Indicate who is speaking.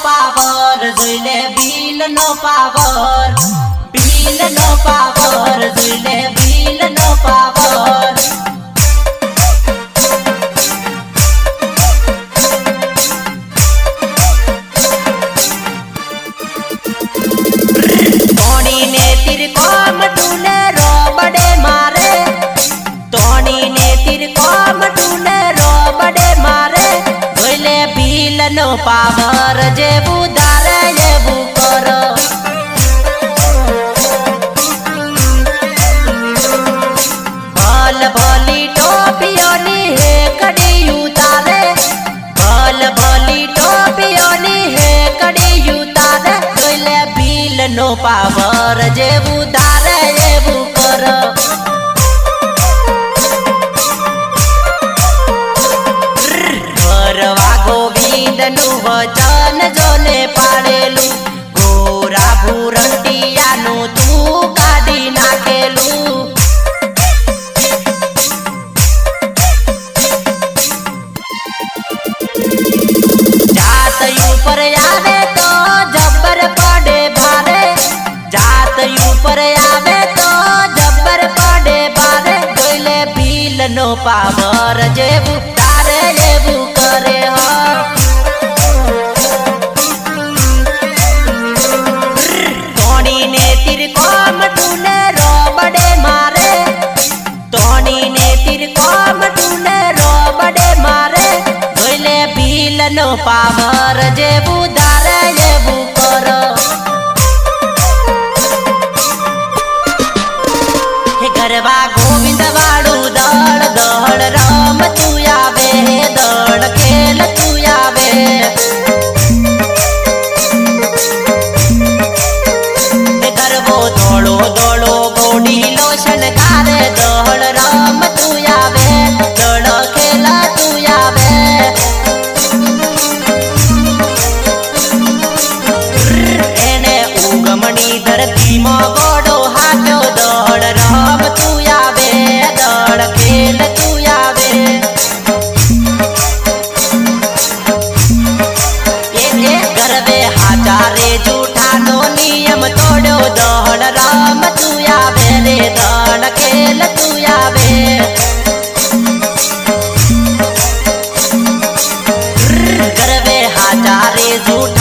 Speaker 1: power जुले bill no power जुले bill no power तोणी ने तिरकोम टूने रोबड़े मारे तोणी ने तिरकोम टूने रोबड़े मारे जुले बिल नो पावर जेबू दारे जेबू करो भल भली टोपियोनी है कड़ी उतारे भल भली टोपियोनी है कड़ी उतारे जुले बिल नो पावर जेबू दारे जेबू करो गोविंद नु वचन जोने पाड़ेलू गोरा भूरंटिया नु तू काढी नाखेलू जात ऊपर आवे तो जब्बर पड़े भारे जात ऊपर आवे तो जब्बर पड़े भारे जोले बिल नो पावर जेबू तारे जेबू करे हो तोणी ने तिरकोम टूने रोबड़े मारे तोणी ने तिरकोम टूने रोबड़े मारे जोले बिल नो पावर जेबू दारे जेबू करो हे गरबा गोविंद वाड़ू दड़ दड़ राम तू आवे दड़ खेल तू आवे हे गरबो दौड़ो दौड़ो गोडी लोशन कारे दड़ राम तू आवे दड़ खेल तू आवे एने उगमनी धरती में गोडो हाथो दड़ राम तू आवे दड़ खेल तू आवे ये करवे हाजारे झूठा नो नियम तोड़ो दड़ राम तू आवे रे दड़ खेल तू आवे करवे हाजारे झूठा